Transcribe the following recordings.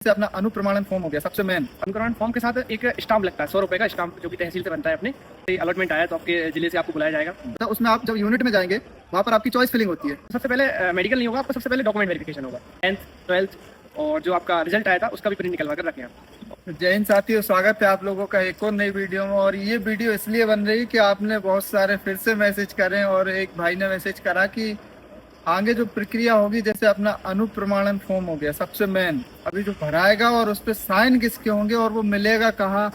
से अपना अनुप्रमाणन फॉर्म हो गया सबसे मेन। अनुकरण फॉर्म के साथ एक स्टाम्प लगता है 100 रुपए का स्टाम्प, जो कि तहसील से बनता है। अपने अलॉटमेंट आया तो आपके जिले से आपको बुलाया जाएगा। तो उसमें आप जब यूनिट में जाएंगे वहाँ पर आपकी चॉइस फिलिंग होती है। सबसे पहले मेडिकल नहीं होगा आपका, सबसे पहले डॉक्यूमेंट वेरिफिकेशन होगा। 10th 12th और जो आपका रिजल्ट आया था उसका भी प्रिंट निकलवा कर रखें आप। जय हिंद साथियों, स्वागत है आप लोगों का एक और नई वीडियो में। और ये वीडियो इसलिए बन रही है कि आपने बहुत सारे फिर से मैसेज करे और एक भाई ने मैसेज करा कि आगे जो प्रक्रिया होगी, जैसे अपना अनुप्रमाणन फॉर्म हो गया सबसे मेन, अभी जो भराएगा और उस पर साइन किसके होंगे और वो मिलेगा कहाँ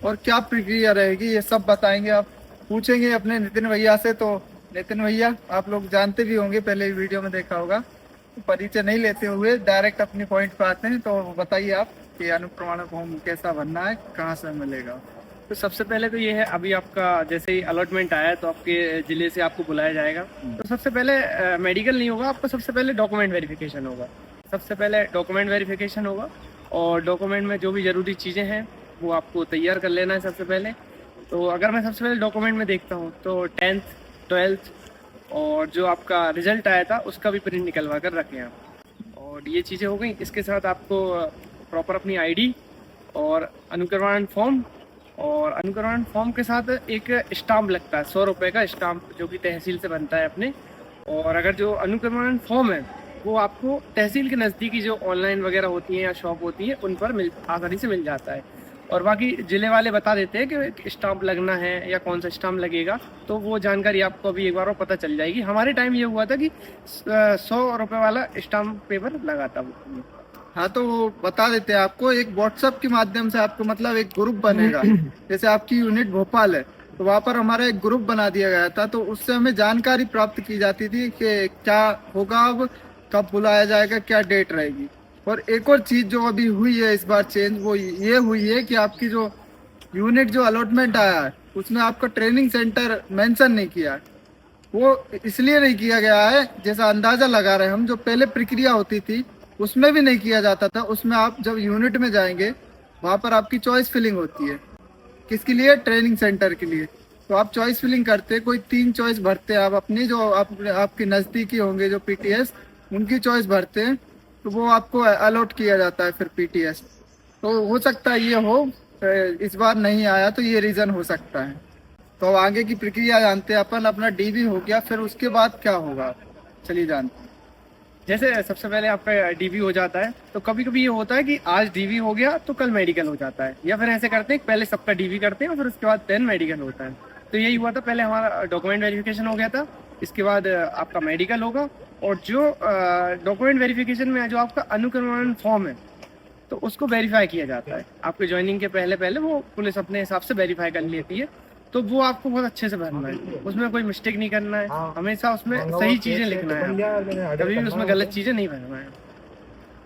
और क्या प्रक्रिया रहेगी, ये सब बताएंगे। आप पूछेंगे अपने नितिन भैया से। तो नितिन भैया आप लोग जानते भी होंगे, पहले वीडियो में देखा होगा। तो परिचय नहीं लेते हुए डायरेक्ट अपनी पॉइंट पे आते हैं। तो बताइए आप कि अनुप्रमाणन फॉर्म कैसा भरना है, कहाँ से मिलेगा। तो सबसे पहले तो ये है, अभी आपका जैसे ही अलॉटमेंट आया तो आपके जिले से आपको बुलाया जाएगा। तो सबसे पहले मेडिकल नहीं होगा आपका, सबसे पहले डॉक्यूमेंट वेरिफिकेशन होगा। सबसे पहले डॉक्यूमेंट वेरिफिकेशन होगा और डॉक्यूमेंट में जो भी ज़रूरी चीज़ें हैं वो आपको तैयार कर लेना है सबसे पहले। तो अगर मैं सबसे पहले डॉक्यूमेंट में देखता हूँ तो 10th 12th और जो आपका रिजल्ट आया था उसका भी प्रिंट निकलवा कर रखें आप। और ये चीज़ें हो गई। इसके साथ आपको प्रॉपर अपनी आईडी और अनुकरण फॉर्म, और अनुकरण फॉर्म के साथ एक स्टाम्प लगता है 100 रुपए का स्टाम्प, जो कि तहसील से बनता है अपने। और अगर जो अनुकरण फॉर्म है वो आपको तहसील के नज़दीकी जो ऑनलाइन वगैरह होती हैं या शॉप होती है उन पर आसानी से मिल जाता है। और बाकी जिले वाले बता देते हैं कि स्टाम्प लगना है या कौन सा स्टाम्प लगेगा, तो वो जानकारी आपको अभी एक बार और पता चल जाएगी। हमारे टाइम ये हुआ था कि 100 रुपये वाला स्टाम्प पेपर लगा था वो। हाँ, तो वो बता देते हैं आपको। एक व्हाट्सएप के माध्यम से आपको मतलब एक ग्रुप बनेगा। जैसे आपकी यूनिट भोपाल है तो वहाँ पर हमारा एक ग्रुप बना दिया गया था, तो उससे हमें जानकारी प्राप्त की जाती थी कि क्या होगा, अब कब बुलाया जाएगा, क्या डेट रहेगी। और एक और चीज जो अभी हुई है इस बार चेंज, वो ये हुई है कि आपकी जो यूनिट जो अलॉटमेंट आया है उसमें आपका ट्रेनिंग सेंटर मेंशन नहीं किया है। वो इसलिए नहीं किया गया है, जैसा अंदाजा लगा रहे हम, जो पहले प्रक्रिया होती थी उसमें भी नहीं किया जाता था। उसमें आप जब यूनिट में जाएंगे वहाँ पर आपकी चॉइस फिलिंग होती है। किसके लिए? ट्रेनिंग सेंटर के लिए। तो आप चॉइस फिलिंग करते, कोई 3 चॉइस भरते हैं आप अपनी, जो आपके नज़दीकी होंगे जो पीटीएस, उनकी चॉइस भरते हैं तो वो आपको अलॉट किया जाता है फिर पीटीएस। तो हो सकता है ये हो, इस बार नहीं आया तो ये रीज़न हो सकता है। तो अब आगे की प्रक्रिया जानते हैं अपन। अपना डीबी हो गया, फिर उसके बाद क्या होगा चलिए जानते हैं। जैसे सबसे पहले आपका डीवी हो जाता है, तो कभी कभी ये होता है कि आज डीवी हो गया तो कल मेडिकल हो जाता है, या फिर ऐसे करते हैं पहले सबका डीवी करते हैं और फिर उसके बाद 10 मेडिकल होता है। तो यही हुआ था, पहले हमारा डॉक्यूमेंट वेरिफिकेशन हो गया था, इसके बाद आपका मेडिकल होगा। और जो डॉक्यूमेंट वेरिफिकेशन में जो आपका अनुक्रमण फॉर्म है तो उसको वेरीफाई किया जाता है आपके ज्वाइनिंग के पहले पहले। वो पुलिस अपने हिसाब से वेरीफाई कर लेती है, तो वो आपको बहुत अच्छे से भरना है, उसमें कोई मिस्टेक नहीं करना है, हमेशा उसमें सही चीजें लिखना है, कभी भी उसमें गलत चीजें नहीं भरना है।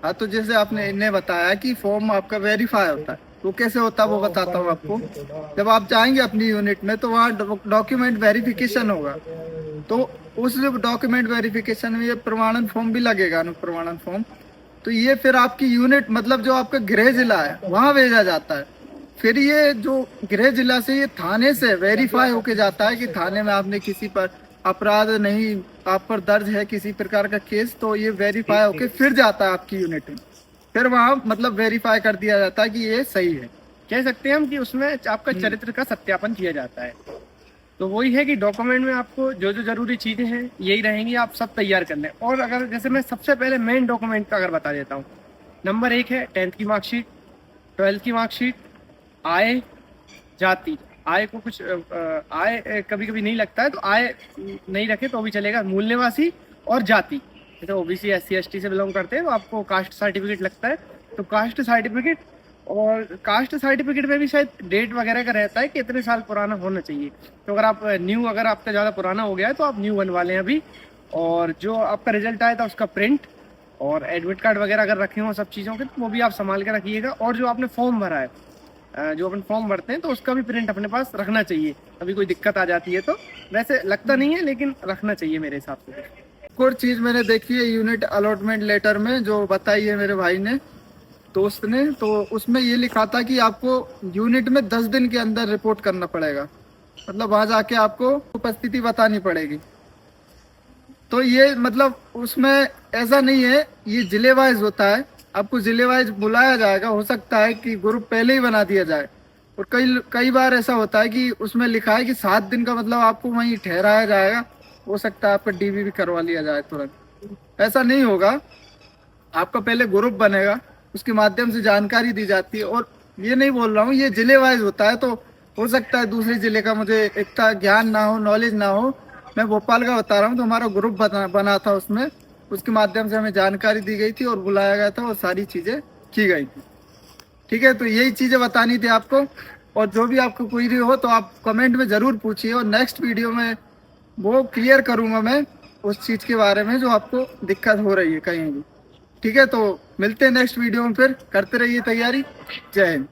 हाँ, तो जैसे आपने इन्हें बताया कि फॉर्म आपका वेरीफाई होता है, तो कैसे होता है वो बताता हूँ आपको। जब आप जाएंगे अपनी यूनिट में तो वहाँ डॉक्यूमेंट वेरिफिकेशन होगा, तो उस डॉक्यूमेंट वेरिफिकेशन में ये प्रमाणन फॉर्म भी लगेगा, अनुप्रमाणन फॉर्म। तो ये फिर आपकी यूनिट मतलब जो आपका गृह जिला है वहाँ भेजा जाता है। फिर ये जो गृह जिला से ये थाने से वेरीफाई होके जाता है कि थाने में आपने किसी पर अपराध नहीं, आप पर दर्ज है किसी प्रकार का केस, तो ये वेरीफाई होके फिर जाता है आपकी यूनिट में। फिर वहाँ मतलब वेरीफाई कर दिया जाता है कि ये सही है। कह सकते हैं हम कि उसमें आपका चरित्र का सत्यापन किया जाता है। तो वही है कि डॉक्यूमेंट में आपको जो जो जरूरी चीजें हैं यही रहेंगी, आप सब तैयार कर लें। और अगर जैसे मैं सबसे पहले मेन डॉक्यूमेंट का अगर बता देता हूँ, नंबर 1 है 10th की मार्कशीट, 12th की मार्कशीट, आय, जाति। आय को कुछ आय कभी कभी नहीं लगता है तो आय नहीं रखे तो भी चलेगा, मूल निवासी और जाति। जैसे ओबीसी SC ST से बिलोंग करते हैं तो आपको कास्ट सर्टिफिकेट लगता है, तो कास्ट सर्टिफिकेट। और कास्ट सर्टिफिकेट में भी शायद डेट वगैरह का रहता है कि इतने साल पुराना होना चाहिए। तो अगर आप अगर आपका ज़्यादा पुराना हो गया है तो आप न्यू बनवा लें अभी। और जो आपका रिजल्ट आया था उसका प्रिंट और एडमिट कार्ड वगैरह अगर रखे हों सब चीज़ों के, तो वो भी आप संभाल के रखिएगा। और जो आपने फॉर्म भरा है, जो अपन फॉर्म भरते हैं तो उसका भी प्रिंट अपने पास रखना चाहिए, अभी कोई दिक्कत आ जाती है तो। वैसे लगता नहीं है लेकिन रखना चाहिए मेरे हिसाब से। एक और चीज मैंने देखी है यूनिट अलॉटमेंट लेटर में, जो बताई है मेरे भाई ने, दोस्त ने, तो उसमें ये लिखा था कि आपको यूनिट में 10 दिन के अंदर रिपोर्ट करना पड़ेगा। मतलब वहां जाके आपको उपस्थिति बतानी पड़ेगी। तो ये मतलब उसमें ऐसा नहीं है, ये जिले वाइज होता है। आपको जिले वाइज बुलाया जाएगा। हो सकता है कि ग्रुप पहले ही बना दिया जाए, और कई कई बार ऐसा होता है कि उसमें लिखा है कि 7 दिन का मतलब आपको वहीं ठहराया जाएगा। हो सकता है आपका डीवी भी करवा लिया जाए तुरंत। ऐसा नहीं होगा, आपका पहले ग्रुप बनेगा, उसके माध्यम से जानकारी दी जाती है। और ये नहीं बोल रहा हूँ, ये जिले वाइज होता है, तो हो सकता है दूसरे जिले का मुझे इतना ज्ञान ना हो, नॉलेज ना हो। मैं भोपाल का बता रहा हूँ, तो हमारा ग्रुप बना था, उसमें उसके माध्यम से हमें जानकारी दी गई थी और बुलाया गया था और सारी चीजें की गई थी। ठीक है, तो यही चीजें बतानी थी आपको। और जो भी आपको क्वेरी हो तो आप कमेंट में जरूर पूछिए, और नेक्स्ट वीडियो में वो क्लियर करूंगा मैं उस चीज के बारे में जो आपको दिक्कत हो रही है कहीं भी। ठीक है, तो मिलते हैं नेक्स्ट वीडियो में, फिर करते रहिए तैयारी। जय हिंद।